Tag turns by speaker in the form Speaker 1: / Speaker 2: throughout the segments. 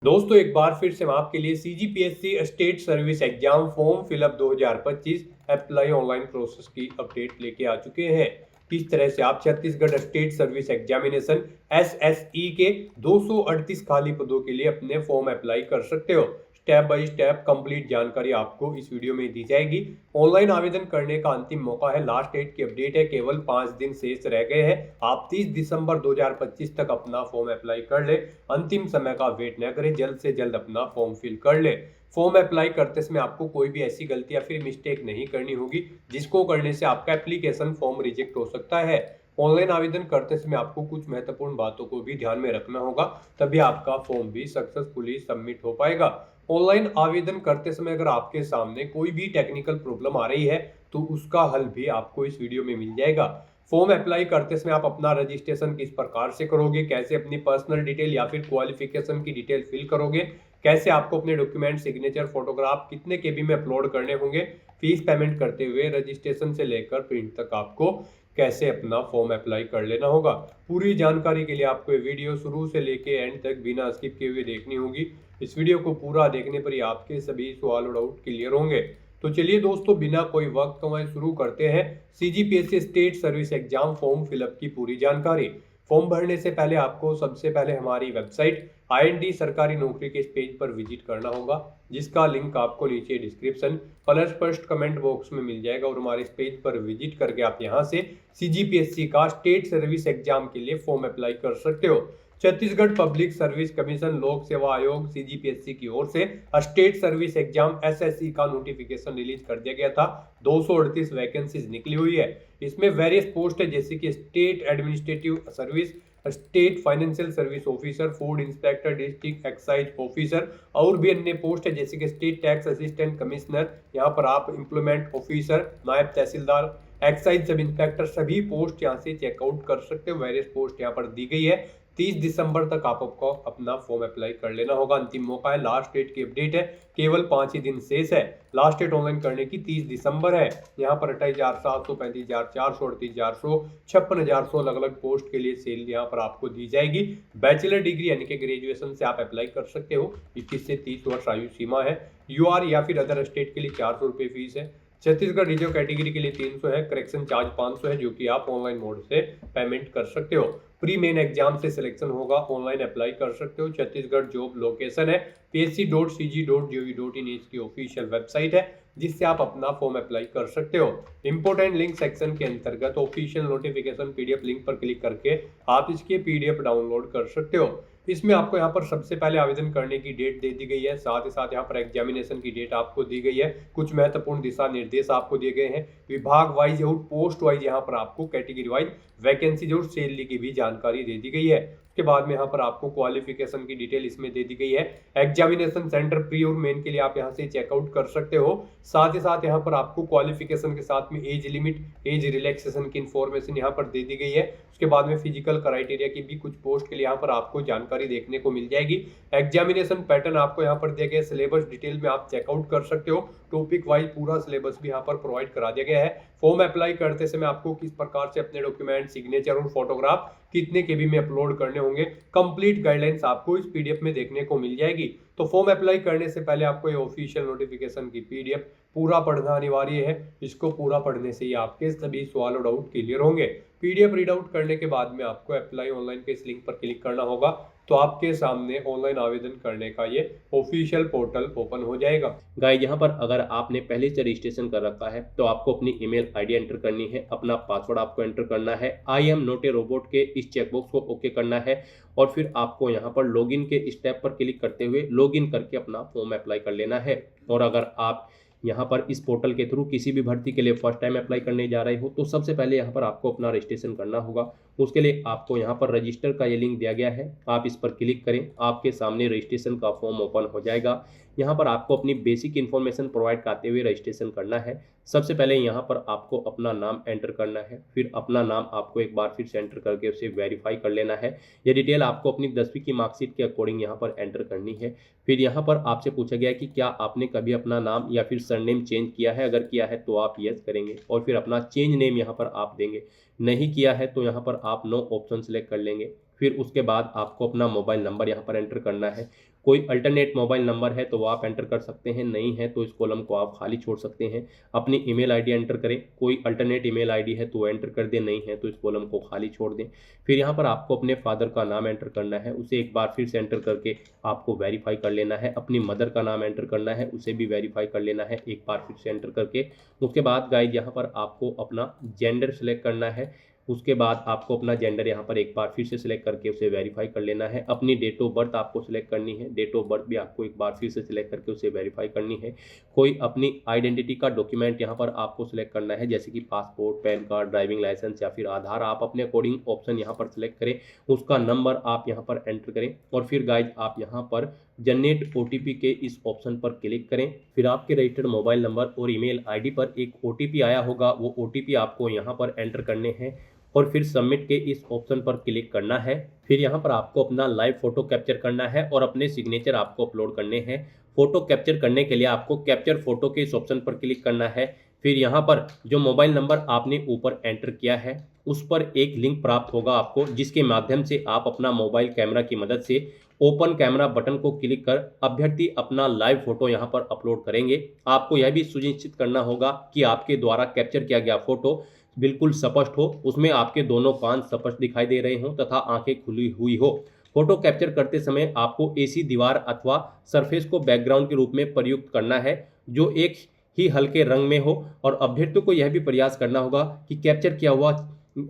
Speaker 1: दोस्तों एक बार फिर से हम आपके लिए CGPSC state service exam form fill up 2025 apply online process की अपडेट लेके आ चुके हैं। किस तरह से आप Chhattisgarh state service examination SSE के 238 खाली पदों के लिए अपने फॉर्म अप्लाई कर सकते हो। स्टेप बाय स्टेप कंप्लीट जानकारी आपको इस वीडियो में दी जाएगी। ऑनलाइन आवेदन करने का अंतिम मौका है, लास्ट डेट की अपडेट है, केवल 5 दिन शेष रह गए हैं। आप 30 दिसंबर 2025 तक अपना फॉर्म अप्लाई कर ले। अंतिम समय का वेट न करें, जल्द से जल्द अपना फॉर्म फिल कर ले। फॉर्म अप्लाई करते समय आपको कोई भी ऐसी गलती या फिर मिस्टेक नहीं करनी होगी जिसको करने से आपका एप्लीकेशन फॉर्म रिजेक्ट हो सकता है। ऑनलाइन आवेदन करते समय आपको कुछ महत्वपूर्ण बातों को भी ध्यान में रखना होगा, तभी आपका फॉर्म भी सक्सेसफुली सबमिट हो पाएगा। ऑनलाइन आवेदन करते समय अगर आपके सामने कोई भी टेक्निकल प्रॉब्लम आ रही है तो उसका हल भी आपको इस वीडियो में मिल जाएगा। फॉर्म अप्लाई करते समय आप अपना रजिस्ट्रेशन किस प्रकार से करोगे, कैसे अपनी पर्सनल डिटेल या फिर क्वालिफिकेशन की डिटेल फिल करोगे, कैसे आपको अपने डॉक्यूमेंट, सिग्नेचर, फोटोग्राफ कितने केबी में अपलोड करने होंगे, फीस पेमेंट करते हुए रजिस्ट्रेशन से लेकर प्रिंट तक आपको कैसे अपना फॉर्म अप्लाई कर लेना होगा। पूरी जानकारी के लिए आपको ये वीडियो शुरू से लेके एंड तक बिना स्किप किए हुए देखनी होगी। इस वीडियो को पूरा देखने पर ही आपके सभी सवाल और डाउट क्लियर होंगे। तो चलिए दोस्तों, बिना कोई वक्त गंवाए शुरू करते हैं CGPSC state service exam form fill up की पूरी जानकारी। फॉर्म भरने से पहले आपको सबसे पहले हमारी वेबसाइट आईएनडी सरकारी नौकरी के इस पेज पर विजिट करना होगा, जिसका लिंक आपको नीचे description plus first comment box में मिल जाएगा। और हमारे इस पेज पर विजिट करके आप यहां से सीजीपीएससी का स्टेट सर्विस एग्जाम के लिए फॉर्म अप्लाई कर सकते हो। छत्तीसगढ़ पब्लिक सर्विस कमीशन लोक सेवा आयोग सीजीपीएससी की ओर से स्टेट सर्विस एग्जाम एसएससी का नोटिफिकेशन रिलीज कर दिया गया था। 238 वैकेंसीज निकली हुई है। इसमें वेरियस पोस्ट है जैसे कि state administrative service, state financial service officer, food inspector, district excise officer और भी अन्य पोस्ट है जैसे कि स्टेट टैक्स असिस्टेंट कमिश्नर, यहाँ पर आप इम्प्लॉयमेंट ऑफिसर, नायब तहसीलदार, एक्साइज सब इंस्पेक्टर, सभी पोस्ट यहाँ से चेकआउट कर सकते हो। वेरियस पोस्ट यहाँ पर दी गई है। 30 दिसंबर तक आपको अपना फॉर्म अप्लाई कर लेना होगा, अंतिम मौका है। लास्ट डेट की अपडेट है, केवल 5 ही दिन शेष है। लास्ट डेट ऑनलाइन करने की 30 दिसंबर है। यहाँ पर 28,700, 35,400, 38,400, 56,400 अलग अलग पोस्ट के लिए सेल यहाँ पर आपको दी जाएगी। बैचलर डिग्री यानी कि ग्रेजुएशन से आप अप्लाई कर सकते हो। 21 से 30 वर्ष आयु सीमा है। यूआर या फिर अदर स्टेट के लिए 400 रुपये फीस है। छत्तीसगढ़ रिजर्व कैटेगरी के लिए 300 है। करेक्शन चार्ज 500 है, जो कि आप ऑनलाइन मोड से पेमेंट कर सकते हो। प्री मेन एग्जाम से सिलेक्शन होगा, ऑनलाइन अप्लाई कर सकते हो। छत्तीसगढ़ जॉब लोकेशन है psc.cg.gov.in इसकी ऑफिशियल वेबसाइट है, जिससे आप अपना फॉर्म अप्लाई कर सकते हो। इंपोर्टेंट लिंक सेक्शन के अंतर्गत ऑफिशियल नोटिफिकेशन पीडीएफ लिंक पर क्लिक करके आप इसके पीडीएफ डाउनलोड कर सकते हो। इसमें आपको यहाँ पर सबसे पहले आवेदन करने की डेट दे दी गई है, साथ ही साथ यहाँ पर एग्जामिनेशन की डेट आपको दी गई है। कुछ महत्वपूर्ण दिशा निर्देश आपको दिए गए हैं। विभाग वाइज और पोस्ट वाइज यहाँ पर आपको कैटेगरी वाइज वैकेंसी और सैलरी की भी जानकारी दे दी गई है। उसके बाद में यहाँ पर आपको क्वालिफिकेशन की डिटेल इसमें दे दी गई है। एग्जामिनेशन सेंटर प्री और मेन के लिए आप यहाँ से चेकआउट कर सकते हो। साथ ही साथ यहाँ पर आपको क्वालिफिकेशन के साथ में एज लिमिट, एज रिलैक्सेशन की इंफॉर्मेशन यहाँ पर दे दी गई है। उसके बाद में फिजिकल क्राइटेरिया की भी कुछ पोस्ट के लिए यहाँ पर आपको जानकारी देखने को मिल जाएगी। एग्जामिनेशन पैटर्न आपको यहाँ पर दिया गया है। सिलेबस डिटेल में आप चेकआउट कर सकते हो। टॉपिक वाइज पूरा सिलेबस भी यहाँ पर प्रोवाइड करा दिया गया है। फॉर्म अप्लाई करते समय आपको किस प्रकार से अपने डॉक्यूमेंट, सिग्नेचर और फोटोग्राफ कितने केबी में अपलोड करने होंगे, कंप्लीट गाइडलाइंस आपको इस पीडीएफ में देखने को मिल जाएगी। तो फॉर्म अप्लाई करने से पहले आपको ये ऑफिशियल नोटिफिकेशन की पीडीएफ पूरा पढ़ना अनिवार्य है। इसको पूरा पढ़ने से ही आपके सभी सवाल और डाउट क्लियर होंगे। पीडीएफ रीड आउट करने के बाद में आपको अप्लाई ऑनलाइन के इस लिंक पर क्लिक करना होगा, तो आपके सामने ऑनलाइन आवेदन करने का ये ऑफिशियल पोर्टल ओपन हो जाएगा।
Speaker 2: गाइस, यहाँ पर अगर आपने पहले से रजिस्ट्रेशन कर रखा है तो आपको अपनी ईमेल आईडी एंटर करनी है, अपना पासवर्ड आपको एंटर करना है, I am not a robot के इस चेकबॉक्स को ओके करना है और फिर आपको यहाँ पर लॉगिन के स्टेप पर क्लिक करते हुए लॉगिन करके अपना फॉर्म अप्लाई कर लेना है। और अगर आप यहाँ पर इस पोर्टल के थ्रू किसी भी भर्ती के लिए फर्स्ट टाइम अप्लाई करने जा रहे हो तो सबसे पहले यहाँ पर आपको अपना रजिस्ट्रेशन करना होगा। उसके लिए आपको यहाँ पर रजिस्टर का ये लिंक दिया गया है, आप इस पर क्लिक करें, आपके सामने रजिस्ट्रेशन का फॉर्म ओपन हो जाएगा। यहाँ पर आपको अपनी बेसिक इन्फॉर्मेशन प्रोवाइड करते हुए रजिस्ट्रेशन करना है। सबसे पहले यहाँ पर आपको अपना नाम एंटर करना है, फिर अपना नाम आपको एक बार फिर से एंटर करके उसे वेरीफाई कर लेना है। ये डिटेल आपको अपनी 10वीं की मार्कशीट के अकॉर्डिंग यहाँ पर एंटर करनी है। फिर यहाँ पर आपसे पूछा गया कि क्या आपने कभी अपना नाम या फिर सरनेम चेंज किया है, अगर किया है तो आप यस करेंगे और फिर अपना चेंज नेम यहाँ पर आप देंगे। नहीं किया है तो यहाँ पर आप नो ऑप्शन सेलेक्ट कर लेंगे। फिर उसके बाद आपको अपना मोबाइल नंबर यहाँ पर एंटर करना है। कोई अल्टरनेट मोबाइल नंबर है तो वो आप एंटर कर सकते हैं, नहीं है तो इस कॉलम को आप खाली छोड़ सकते हैं। अपनी ईमेल आईडी एंटर करें, कोई अल्टरनेट ईमेल आईडी है तो वो एंटर कर दें, नहीं है तो इस कॉलम को खाली छोड़ दें। फिर यहाँ पर आपको अपने फादर का नाम एंटर करना है, उसे एक बार फिर से एंटर करके आपको वेरीफाई कर लेना है। अपनी मदर का नाम एंटर करना है, उसे भी वेरीफाई कर लेना है एक बार फिर से एंटर करके। उसके बाद गाइज यहाँ पर आपको अपना जेंडर सेलेक्ट करना है, उसके बाद आपको अपना जेंडर यहाँ पर एक बार फिर से सिलेक्ट करके उसे वेरीफाई कर लेना है। अपनी डेट ऑफ बर्थ आपको सिलेक्ट करनी है, डेट ऑफ बर्थ भी आपको एक बार फिर से सिलेक्ट करके उसे वेरीफाई करनी है। कोई अपनी आइडेंटिटी का डॉक्यूमेंट यहाँ पर आपको सिलेक्ट करना है, जैसे कि passport, PAN card, driving licence या फिर आधार। आप अपने अकॉर्डिंग ऑप्शन यहाँ पर सिलेक्ट करें, उसका नंबर आप यहाँ पर एंटर करें और फिर गाइज आप यहाँ पर जनरेट ओटीपी के इस ऑप्शन पर क्लिक करें। फिर आपके रजिस्टर्ड मोबाइल नंबर और ईमेल आईडी पर एक ओटीपी आया होगा, वो ओटीपी आपको यहाँ पर एंटर करने हैं और फिर सबमिट के इस ऑप्शन पर क्लिक करना है। फिर यहाँ पर आपको अपना लाइव फोटो कैप्चर करना है और अपने सिग्नेचर आपको अपलोड करने हैं। फोटो कैप्चर करने के लिए आपको कैप्चर फोटो के इस ऑप्शन पर क्लिक करना है। फिर यहाँ पर जो मोबाइल नंबर आपने ऊपर एंटर किया है उस पर एक लिंक प्राप्त होगा आपको, जिसके माध्यम से आप अपना मोबाइल कैमरा की मदद से ओपन कैमरा बटन को क्लिक कर अभ्यर्थी अपना लाइव फोटो यहाँ पर अपलोड करेंगे। आपको यह भी सुनिश्चित करना होगा कि आपके द्वारा कैप्चर किया गया फोटो बिल्कुल स्पष्ट हो, उसमें आपके दोनों कान स्पष्ट दिखाई दे रहे हों तथा आंखें खुली हुई हो। फोटो कैप्चर करते समय आपको ऐसी दीवार अथवा सरफेस को बैकग्राउंड के रूप में प्रयुक्त करना है जो एक ही हल्के रंग में हो और अभ्यर्थी को यह भी प्रयास करना होगा कि कैप्चर किया हुआ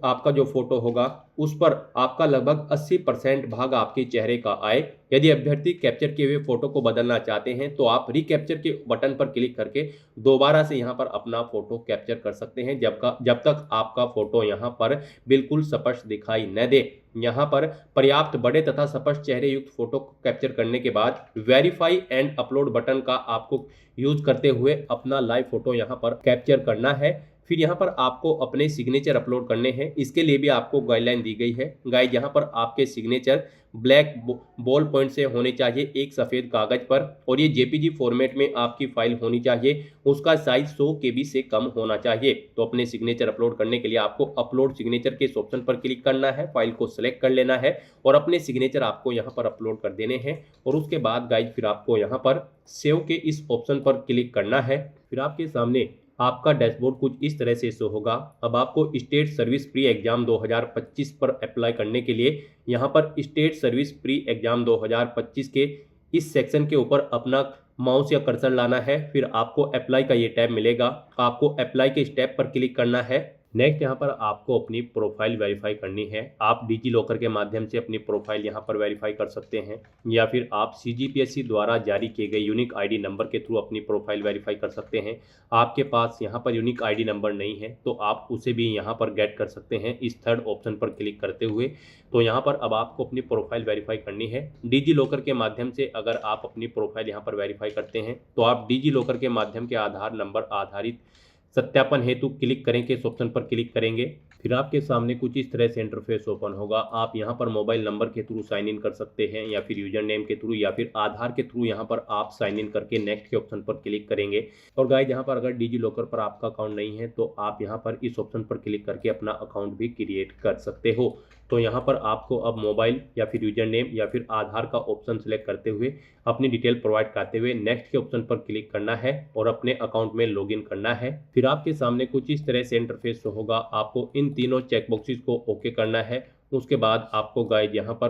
Speaker 2: आपका जो फोटो होगा उस पर आपका लगभग 80% भाग आपके चेहरे का आए। यदि अभ्यर्थी कैप्चर किए हुए फोटो को बदलना चाहते हैं तो आप रिकैप्चर के बटन पर क्लिक करके दोबारा से यहां पर अपना फोटो कैप्चर कर सकते हैं, जब तक आपका फोटो यहां पर बिल्कुल स्पष्ट दिखाई न दे। यहां पर पर्याप्त बड़े तथा स्पष्ट चेहरे युक्त फोटो कैप्चर करने के बाद वेरीफाई एंड अपलोड बटन का आपको यूज करते हुए अपना लाइव फोटो यहां पर कैप्चर करना है। फिर यहाँ पर आपको अपने सिग्नेचर अपलोड करने हैं, इसके लिए भी आपको गाइडलाइन दी गई है। गाइड यहाँ पर आपके सिग्नेचर ब्लैक बॉल पॉइंट से होने चाहिए एक सफ़ेद कागज पर और ये जेपीजी फॉर्मेट में आपकी फाइल होनी चाहिए, उसका साइज 100 KB से कम होना चाहिए। तो अपने सिग्नेचर अपलोड करने के लिए आपको अपलोड सिग्नेचर के इस ऑप्शन पर क्लिक करना है, फाइल को सिलेक्ट कर लेना है और अपने सिग्नेचर आपको यहाँ पर अपलोड कर देने हैं और उसके बाद गाइड फिर आपको यहाँ पर सेव के इस ऑप्शन पर क्लिक करना है। फिर आपके सामने आपका डैशबोर्ड कुछ इस तरह से शो होगा। अब आपको स्टेट सर्विस प्री एग्जाम 2025 पर अप्लाई करने के लिए यहाँ पर स्टेट सर्विस प्री एग्जाम 2025 के इस सेक्शन के ऊपर अपना माउस या कर्सर लाना है। फिर आपको अप्लाई का ये टैब मिलेगा, आपको अप्लाई के स्टेप पर क्लिक करना है। नेक्स्ट यहाँ पर आपको अपनी प्रोफाइल वेरीफाई करनी है। आप डिजी लॉकर के माध्यम से अपनी प्रोफाइल यहाँ पर वेरीफाई कर सकते हैं या फिर आप CGPSC द्वारा जारी किए गए यूनिक आईडी नंबर के थ्रू अपनी प्रोफाइल वेरीफाई कर सकते हैं। आपके पास यहाँ पर यूनिक आईडी नंबर नहीं है तो आप उसे भी यहाँ पर गेट कर सकते हैं इस थर्ड ऑप्शन पर क्लिक करते हुए। तो यहाँ पर अब आपको अपनी प्रोफाइल वेरीफाई करनी है डिजी लॉकर के माध्यम से। अगर आप अपनी प्रोफाइल यहाँ पर वेरीफाई करते हैं तो आप डिजी लॉकर के माध्यम के आधार नंबर आधारित सत्यापन हेतु क्लिक करें के इस ऑप्शन पर क्लिक करेंगे। फिर आपके सामने कुछ इस तरह से इंटरफेस ओपन होगा। आप यहां पर मोबाइल नंबर के थ्रू साइन इन कर सकते हैं या फिर यूजर नेम के थ्रू या फिर आधार के थ्रू यहां पर आप साइन इन करके नेक्स्ट के ऑप्शन पर क्लिक करेंगे। और गाइस यहां पर अगर डिजी लॉकर पर आपका अकाउंट नहीं है तो आप यहां पर इस ऑप्शन पर क्लिक करके अपना अकाउंट भी क्रिएट कर सकते हो। तो यहाँ पर आपको अब मोबाइल या फिर यूजर नेम या फिर आधार का ऑप्शन सेलेक्ट करते हुए अपनी डिटेल प्रोवाइड करते हुए नेक्स्ट के ऑप्शन पर क्लिक करना है और अपने अकाउंट में लॉगिन करना है। फिर आपके सामने कुछ इस तरह से इंटरफेस होगा। आपको इन तीनों चेकबॉक्सेस को ओके करना है। उसके बाद आपको गाइड यहाँ पर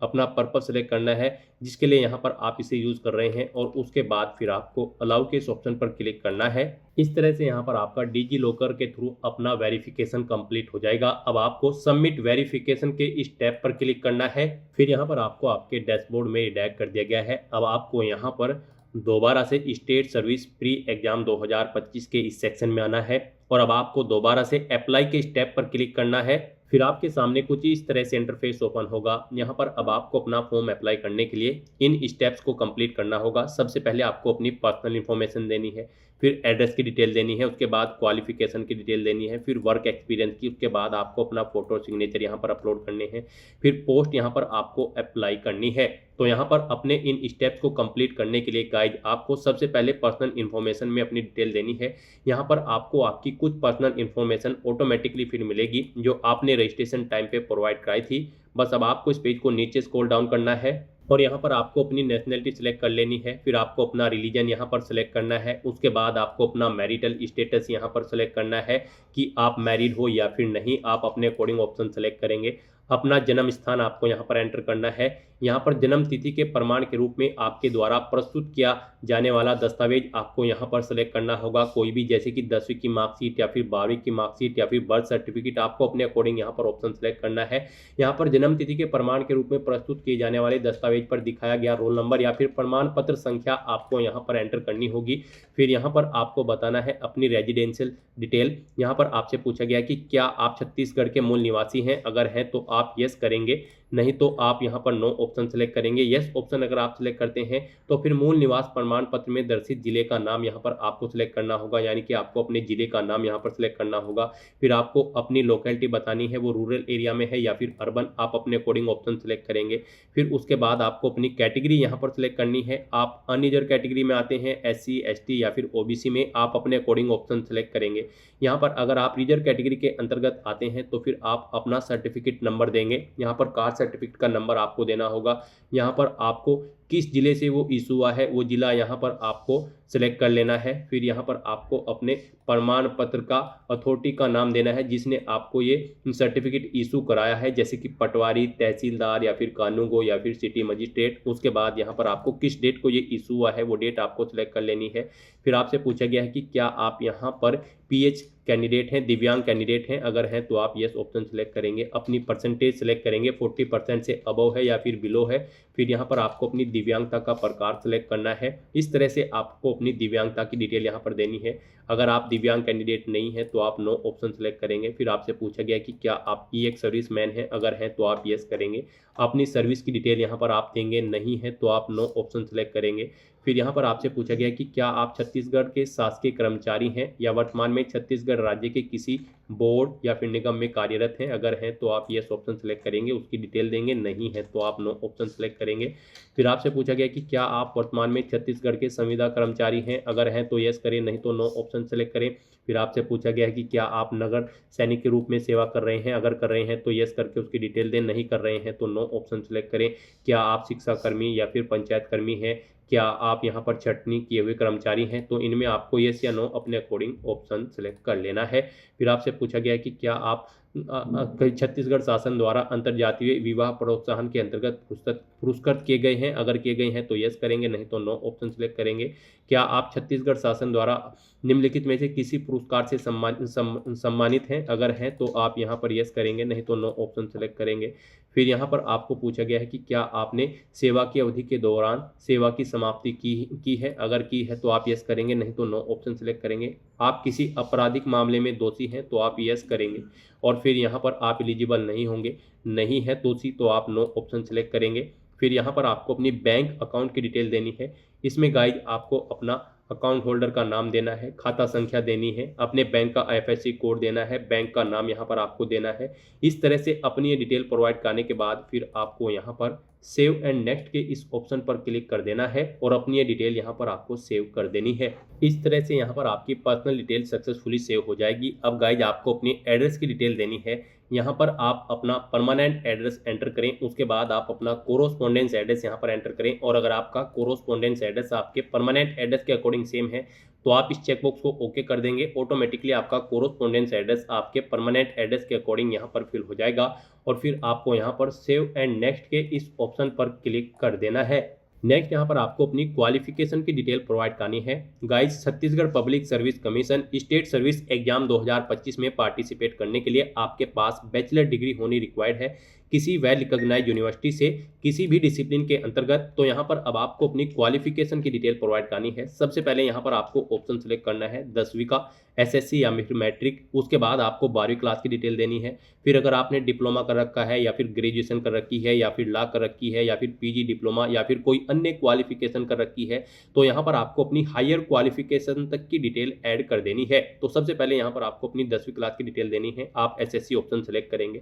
Speaker 2: अपना पर्पज सेलेक्ट करना है जिसके लिए यहाँ पर आप इसे यूज़ कर रहे हैं और उसके बाद फिर आपको अलाउ के इस ऑप्शन पर क्लिक करना है। इस तरह से यहाँ पर आपका डिजी लॉकर के थ्रू अपना वेरिफिकेशन कंप्लीट हो जाएगा। अब आपको सबमिट वेरिफिकेशन के इस टैब पर क्लिक करना है। फिर यहाँ पर आपको आपके डैशबोर्ड में रिडायरेक्ट कर दिया गया है। अब आपको यहाँ पर दोबारा से स्टेट सर्विस प्री एग्जाम 2025 के इस सेक्शन में आना है और अब आपको दोबारा से अप्लाई के स्टेप पर क्लिक करना है। फिर आपके सामने कुछ इस तरह से इंटरफेस ओपन होगा। यहाँ पर अब आपको अपना फॉर्म अप्लाई करने के लिए इन स्टेप्स को कंप्लीट करना होगा। सबसे पहले आपको अपनी पर्सनल इन्फॉर्मेशन देनी है, फिर एड्रेस की डिटेल देनी है, उसके बाद क्वालिफिकेशन की डिटेल देनी है, फिर वर्क एक्सपीरियंस की, उसके बाद आपको अपना फोटो सिग्नेचर यहाँ पर अपलोड करने हैं, फिर पोस्ट यहाँ पर आपको अप्लाई करनी है। तो यहाँ पर अपने इन स्टेप्स को कंप्लीट करने के लिए गाइड आपको सबसे पहले पर्सनल इन्फॉर्मेशन में अपनी डिटेल देनी है। यहाँ पर आपको आपकी कुछ पर्सनल इन्फॉर्मेशन ऑटोमेटिकली फिर मिलेगी जो आपने रजिस्ट्रेशन टाइम पे प्रोवाइड कराई थी। बस अब आपको इस पेज को नीचे स्क्रॉल डाउन करना है और यहाँ पर आपको अपनी नेशनलिटी सिलेक्ट कर लेनी है। फिर आपको अपना रिलीजन यहाँ पर सिलेक्ट करना है। उसके बाद आपको अपना मैरिटल स्टेटस यहाँ पर सिलेक्ट करना है कि आप मैरिड हो या फिर नहीं, आप अपने अकॉर्डिंग ऑप्शन सेलेक्ट करेंगे। अपना जन्म स्थान आपको यहाँ पर एंटर करना है। यहाँ पर जन्म तिथि के प्रमाण के रूप में आपके द्वारा प्रस्तुत किया जाने वाला दस्तावेज आपको यहाँ पर सेलेक्ट करना होगा। कोई भी, जैसे कि 10वीं की मार्कशीट या फिर 12वीं की मार्कशीट या फिर बर्थ सर्टिफिकेट, आपको अपने अकॉर्डिंग यहाँ पर ऑप्शन सेलेक्ट करना है। यहाँ पर जन्म तिथि के प्रमाण के रूप में प्रस्तुत किए जाने वाले दस्तावेज पर दिखाया गया रोल नंबर या फिर प्रमाण पत्र संख्या आपको यहाँ पर एंटर करनी होगी। फिर यहाँ पर आपको बताना है अपनी रेजिडेंशियल डिटेल। यहाँ पर आपसे पूछा गया कि क्या आप छत्तीसगढ़ के मूल निवासी हैं, अगर हैं तो आप यस करेंगे, नहीं तो आप यहाँ पर नो ऑप्शन सेलेक्ट करेंगे। यस ऑप्शन अगर आप सेलेक्ट करते हैं तो फिर मूल निवास प्रमाण पत्र में दर्शित जिले का नाम यहाँ पर आपको सेलेक्ट करना होगा, यानी कि आपको अपने जिले का नाम यहाँ पर सेलेक्ट करना होगा। फिर आपको अपनी लोकेलिटी बतानी है, वो रूरल एरिया में है या फिर अर्बन, आप अपने अकॉर्डिंग ऑप्शन सेलेक्ट करेंगे। फिर उसके बाद आपको अपनी कैटेगरी यहाँ पर सेलेक्ट करनी है। आप अनरिजर्व कैटेगरी में आते हैं, SC ST या फिर OBC में, आप अपने अकॉर्डिंग ऑप्शन सेलेक्ट करेंगे। यहाँ पर अगर आप रिजर्व कैटेगरी के अंतर्गत आते हैं तो फिर आप अपना सर्टिफिकेट नंबर देंगे। यहाँ पर कास्ट सर्टिफिकेट का नंबर आपको देना होगा। यहाँ पर आपको किस जिले से वो इशू हुआ है वो जिला यहाँ पर आपको सेलेक्ट कर लेना है। फिर यहाँ पर आपको अपने प्रमाण पत्र का अथॉरिटी का नाम देना है जिसने आपको ये सर्टिफिकेट इशू कराया है, जैसे कि पटवारी, तहसीलदार या फिर कानूनगो या फिर सिटी मजिस्ट्रेट। उसके बाद यहाँ पर आपको किस डेट को ये इशू हुआ है वो डेट आपको सेलेक्ट कर लेनी है। फिर आपसे पूछा गया है कि क्या आप यहाँ पर PH कैंडिडेट हैं, दिव्यांग कैंडिडेट हैं, अगर हैं तो आप यस ऑप्शन सेलेक्ट करेंगे। अपनी परसेंटेज सेलेक्ट करेंगे, 40% से अबव है या फिर बिलो है। फिर यहाँ पर आपको अपनी दिव्यांगता का प्रकार सेलेक्ट करना है। इस तरह से आपको अपनी दिव्यांगता की डिटेल यहाँ पर देनी है। अगर आप दिव्यांग कैंडिडेट नहीं है तो आप नो ऑप्शन सेलेक्ट करेंगे। फिर आपसे पूछा गया कि क्या आप एक सर्विस मैन हैं, अगर हैं तो आप यस करेंगे। अपनी सर्विस की डिटेल यहाँ पर आप देंगे, नहीं है तो आप नो ऑप्शन सेलेक्ट करेंगे। फिर यहाँ पर आपसे पूछा गया कि क्या आप छत्तीसगढ़ के शासकीय कर्मचारी हैं या वर्तमान में छत्तीसगढ़ राज्य के किसी बोर्ड या फिर निगम में कार्यरत हैं, अगर हैं तो आप यस ऑप्शन सेलेक्ट करेंगे, उसकी डिटेल देंगे, नहीं है तो आप नो ऑप्शन सेलेक्ट करेंगे। फिर आपसे पूछा गया कि क्या आप वर्तमान में छत्तीसगढ़ के संविदा कर्मचारी हैं, अगर हैं तो यस करें, नहीं तो नो ऑप्शन सेलेक्ट करें। फिर आपसे पूछा गया है कि क्या आप नगर सैनिक के रूप में सेवा कर रहे हैं, अगर कर रहे हैं तो यस करके उसकी डिटेल दें, नहीं कर रहे हैं तो नो ऑप्शन सेलेक्ट करें। क्या आप शिक्षा कर्मी या फिर पंचायत कर्मी हैं, क्या आप यहाँ पर छटनी किए हुए कर्मचारी हैं, तो इनमें आपको यस या नो अपने अकॉर्डिंग ऑप्शन सेलेक्ट कर लेना है। फिर आपसे पूछा गया है कि क्या आप छत्तीसगढ़ शासन द्वारा अंतर्जातीय विवाह प्रोत्साहन के अंतर्गत पुरस्कृत किए गए हैं, अगर किए गए हैं तो यस करेंगे, नहीं तो नो ऑप्शन सेलेक्ट करेंगे। क्या आप छत्तीसगढ़ शासन द्वारा निम्नलिखित में से किसी पुरस्कार से सम्मानित हैं, अगर हैं तो आप यहाँ पर यस करेंगे, नहीं तो नो ऑप्शन सेलेक्ट करेंगे। फिर यहाँ पर आपको पूछा गया है कि क्या आपने सेवा की अवधि के दौरान सेवा की समाप्ति की है, अगर की है तो आप यस करेंगे, नहीं तो नो ऑप्शन सेलेक्ट करेंगे। आप किसी आपराधिक मामले में दोषी हैं तो आप यस करेंगे। और फिर यहाँ पर आप एलिजिबल नहीं होंगे, नहीं है दोषी तो आप नो ऑप्शन सेलेक्ट करेंगे। फिर यहाँ पर आपको अपनी बैंक अकाउंट की डिटेल देनी है। इसमें गाइज आपको अपना अकाउंट होल्डर का नाम देना है, खाता संख्या देनी है, अपने बैंक का IFSC कोड देना है, बैंक का नाम यहाँ पर आपको देना है। इस तरह से अपनी ये डिटेल प्रोवाइड करने के बाद फिर आपको यहाँ पर सेव एंड नेक्स्ट के इस ऑप्शन पर क्लिक कर देना है और अपनी ये डिटेल यहाँ पर आपको सेव कर देनी है। इस तरह से यहाँ पर आपकी पर्सनल डिटेल सक्सेसफुली सेव हो जाएगी। अब गाइज आपको अपनी एड्रेस की डिटेल देनी है। यहाँ पर आप अपना परमानेंट एड्रेस एंटर करें, उसके बाद आप अपना कोरोस्पोंडेंस एड्रेस यहाँ पर एंटर करें। और अगर आपका कोरोस्पोंडेंस एड्रेस आपके परमानेंट एड्रेस के अकॉर्डिंग सेम है तो आप इस चेकबॉक्स को ओके कर देंगे। ऑटोमेटिकली आपका कोरोस्पोंडेंस एड्रेस आपके परमानेंट एड्रेस के अकॉर्डिंग यहाँ पर फिल हो जाएगा और फिर आपको यहाँ पर सेव एंड नेक्स्ट के इस ऑप्शन पर क्लिक कर देना है। नेक्स्ट यहाँ पर आपको अपनी क्वालिफिकेशन की डिटेल प्रोवाइड करनी है। Guys, Chhattisgarh public service commission state service exam 2025 में पार्टिसिपेट करने के लिए आपके पास बैचलर डिग्री होनी रिक्वायर्ड है किसी वेल रिकॉग्नाइज्ड यूनिवर्सिटी से किसी भी डिसिप्लिन के अंतर्गत। तो यहाँ पर अब आपको अपनी क्वालिफिकेशन की डिटेल प्रोवाइड करनी है। सबसे पहले यहाँ पर आपको ऑप्शन सेलेक्ट करना है 10वीं का SSC या फिर मैट्रिक। उसके बाद आपको 12वीं क्लास की डिटेल देनी है। फिर अगर आपने डिप्लोमा कर रखा है या फिर ग्रेजुएशन कर रखी है या फिर लॉ कर रखी है या फिर PG डिप्लोमा या फिर कोई अन्य क्वालिफिकेशन कर रखी है तो यहाँ पर आपको अपनी हायर क्वालिफिकेशन तक की डिटेल ऐड कर देनी है। तो सबसे पहले यहाँ पर आपको अपनी 10वीं क्लास की डिटेल देनी है। आप SSC ऑप्शन सेलेक्ट करेंगे।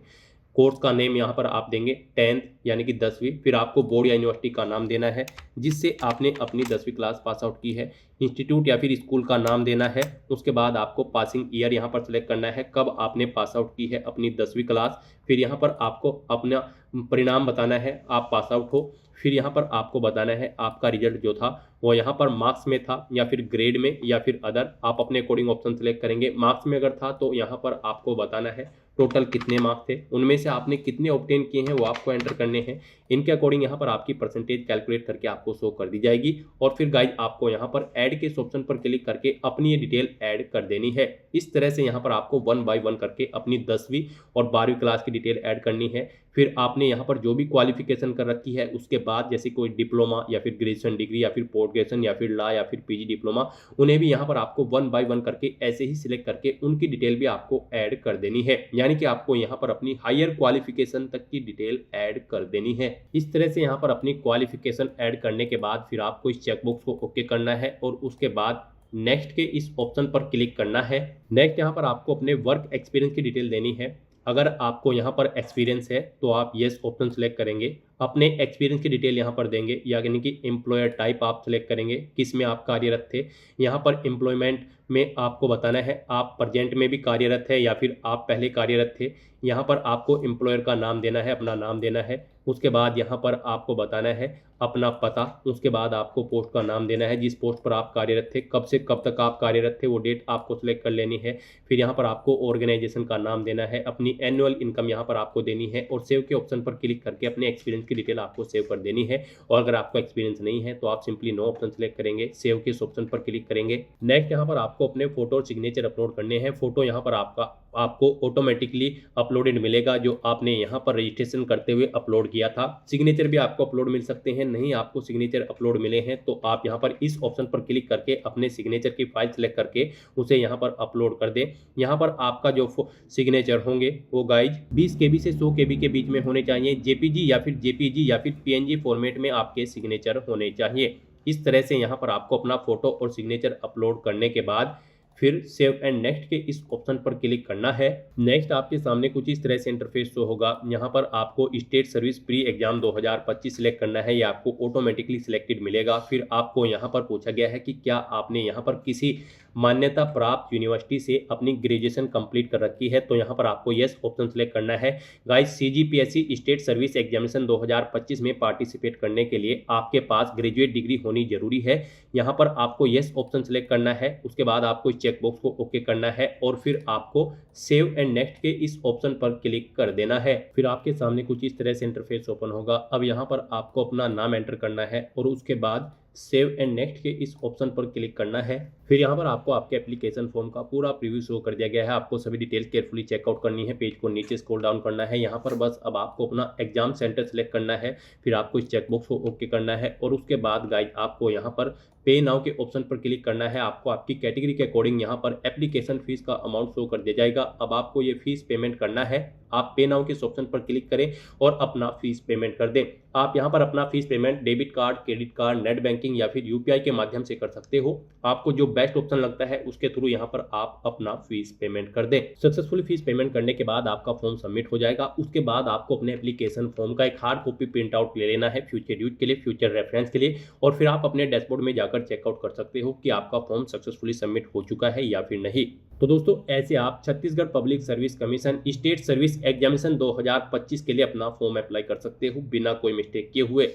Speaker 2: कोर्स का नेम यहाँ पर आप देंगे 10th यानी कि 10वीं। फिर आपको बोर्ड या यूनिवर्सिटी का नाम देना है जिससे आपने अपनी 10वीं क्लास पास आउट की है। इंस्टीट्यूट या फिर स्कूल का नाम देना है। उसके बाद आपको पासिंग ईयर यहाँ पर सेलेक्ट करना है, कब आपने पास आउट की है अपनी 10वीं क्लास। फिर यहाँ पर आपको अपना परिणाम बताना है, आप पास आउट हो। फिर यहाँ पर आपको बताना है आपका रिजल्ट जो था वो यहाँ पर मार्क्स में था या फिर ग्रेड में या फिर अदर, आप अपने अकॉर्डिंग ऑप्शन सेलेक्ट करेंगे। मार्क्स में अगर था तो यहाँ पर आपको बताना है टोटल कितने मार्क्स थे, उनमें से आपने कितने ऑब्टेन किए हैं वो आपको एंटर करने हैं। इनके अकॉर्डिंग यहाँ पर आपकी परसेंटेज कैलकुलेट करके आपको शो कर दी जाएगी। और फिर गाइज आपको यहाँ पर ऐड के इस ऑप्शन पर क्लिक करके अपनी ये डिटेल ऐड कर देनी है। इस तरह से यहाँ पर आपको 1 बाय 1 करके अपनी 10वीं और 12वीं क्लास की डिटेल ऐड करनी है। फिर आपने यहाँ पर जो भी क्वालिफिकेशन कर रखी है उसके बाद जैसे कोई डिप्लोमा या फिर ग्रेजुएशन डिग्री या फिर पोस्ट ग्रेजुएशन या फिर लॉ या फिर पीजी डिप्लोमा, उन्हें भी यहाँ पर आपको 1 बाय 1 करके ऐसे ही सिलेक्ट करके उनकी डिटेल भी आपको ऐड कर देनी है। यानी कि आपको यहाँ पर अपनी हायर क्वालिफिकेशन तक की डिटेल ऐड कर देनी है। इस तरह से यहाँ पर अपनी क्वालिफिकेशन ऐड करने के बाद फिर आपको इस चेकबॉक्स को ओके करना है और उसके बाद नेक्स्ट के इस ऑप्शन पर क्लिक करना है। नेक्स्ट यहाँ पर आपको अपने वर्क एक्सपीरियंस की डिटेल देनी है। अगर आपको यहाँ पर एक्सपीरियंस है तो आप येस ऑप्शन सेलेक्ट करेंगे, अपने एक्सपीरियंस की डिटेल यहाँ पर देंगे, यानी कि एम्प्लॉयर टाइप आप सेलेक्ट करेंगे, किस में आप कार्यरत थे। यहाँ पर एम्प्लॉयमेंट में आपको बताना है आप प्रेजेंट में भी कार्यरत है या फिर आप पहले कार्यरत थे। यहाँ पर आपको एम्प्लॉयर का नाम देना है, अपना नाम देना है। उसके बाद यहाँ पर आपको बताना है अपना पता, उसके बाद आपको पोस्ट का नाम देना है, जिस पोस्ट पर आप कार्यरत थे, कब से कब तक आप कार्यरत थे वो डेट आपको सिलेक्ट कर लेनी है। फिर यहाँ पर आपको ऑर्गेनाइजेशन का नाम देना है, अपनी एनुअल इनकम यहाँ पर आपको देनी है और सेव के ऑप्शन पर क्लिक करके अपने एक्सपीरियंस की डिटेल आपको सेव कर देनी है। और अगर आपको एक्सपीरियंस नहीं है तो आप सिंपली नो ऑप्शन सेलेक्ट करेंगे, सेव के इस ऑप्शन पर क्लिक करेंगे। नेक्स्ट यहाँ पर आपको अपने फोटो और सिग्नेचर अपलोड करने हैं। फोटो यहाँ पर आपको ऑटोमेटिकली अपलोडेड मिलेगा जो आपने यहाँ पर रजिस्ट्रेशन करते हुए अपलोड किया था। सिग्नेचर भी आपको अपलोड मिल सकते हैं, नहीं आपको सिग्नेचर अपलोड मिले हैं तो आप यहाँ पर इस ऑप्शन पर क्लिक करके अपने सिग्नेचर की फाइल सेलेक्ट करके उसे यहाँ पर अपलोड कर दें। यहाँ पर आपका जो सिग्नेचर होंगे वो गाइज 20 KB से 100 KB के बीच में होने चाहिए। जेपीजी या फिर जेपीजी या फिर पीएनजी फॉर्मेट में आपके सिग्नेचर होने चाहिए। इस तरह से यहाँ पर आपको अपना फोटो और सिग्नेचर अपलोड करने के बाद फिर सेव एंड नेक्स्ट के इस ऑप्शन पर क्लिक करना है। नेक्स्ट आपके सामने कुछ इस तरह से इंटरफेस शो होगा। यहाँ पर आपको state service pre exam 2025 select करना है, या आपको ऑटोमेटिकली सिलेक्टेड मिलेगा। फिर आपको यहाँ पर पूछा गया है कि क्या आपने यहाँ पर किसी मान्यता प्राप्त यूनिवर्सिटी से अपनी ग्रेजुएशन कंप्लीट कर रखी है, तो यहाँ पर आपको यस ऑप्शन सेलेक्ट करना है। Guys CGPSC state service examination 2025 में पार्टिसिपेट करने के लिए आपके पास ग्रेजुएट डिग्री होनी जरूरी है। यहाँ पर आपको यस ऑप्शन सेलेक्ट करना है, उसके बाद आपको चेकबॉक्स को ओके करना है और फिर आपको सेव एंड नेक्स्ट के इस ऑप्शन पर क्लिक कर देना है। फिर आपके सामने कुछ इस तरह से इंटरफेस ओपन होगा। अब यहाँ पर आपको अपना नाम एंटर करना है और उसके बाद सेव एंड नेक्स्ट के इस ऑप्शन पर क्लिक करना है। फिर यहाँ पर आपको आपके एप्लीकेशन फॉर्म का पूरा प्रीव्यू शो कर दिया गया है। आपको सभी डिटेल केयरफुली चेकआउट करनी है, पेज को नीचे स्क्रॉल डाउन करना है। यहाँ पर बस अब आपको अपना एग्जाम सेंटर सेलेक्ट करना है, फिर आपको इस चेकबॉक्स को ओके करना है और उसके बाद गाइड आपको यहाँ पर पे नाउ के ऑप्शन पर क्लिक करना है। आपको आपकी कैटेगरी के अकॉर्डिंग यहाँ पर एप्लीकेशन फीस का अमाउंट शो कर दिया जाएगा। अब आपको ये फीस पेमेंट करना है। आप पे नाउ के इस ऑप्शन पर क्लिक करें और अपना फीस पेमेंट कर दें। आप यहाँ पर अपना fees payment debit card, credit card, net banking या फिर यूपीआई के माध्यम से कर सकते हो। आपको जो बेस्ट ऑप्शन लगता है उसके थ्रू यहाँ पर आप अपना फीस पेमेंट कर दें। सक्सेसफुली फीस पेमेंट करने के बाद आपका फॉर्म सबमिट हो जाएगा। उसके बाद आपको अपने एप्लीकेशन फॉर्म का एक हार्ड कॉपी प्रिंट आउट ले लेना है फ्यूचर यूज के लिए, फ्यूचर रेफरेंस के लिए, और फिर आप अपने डैशबोर्ड में जाकर चेकआउट कर सकते हो कि आपका फॉर्म सक्सेसफुली सबमिट हो चुका है या फिर नहीं। तो दोस्तों ऐसे आप Chhattisgarh public service commission state service examination 2025 के लिए अपना फॉर्म अप्लाई कर सकते हो बिना कोई मिस्टेक किए हुए।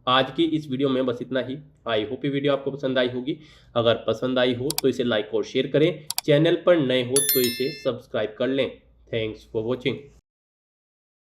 Speaker 2: आज की इस वीडियो में बस इतना ही। आई होप ये वीडियो आपको पसंद आई होगी। अगर पसंद आई हो तो इसे लाइक और शेयर करें, चैनल पर नए हो तो इसे सब्सक्राइब कर लें। Thanks for watching.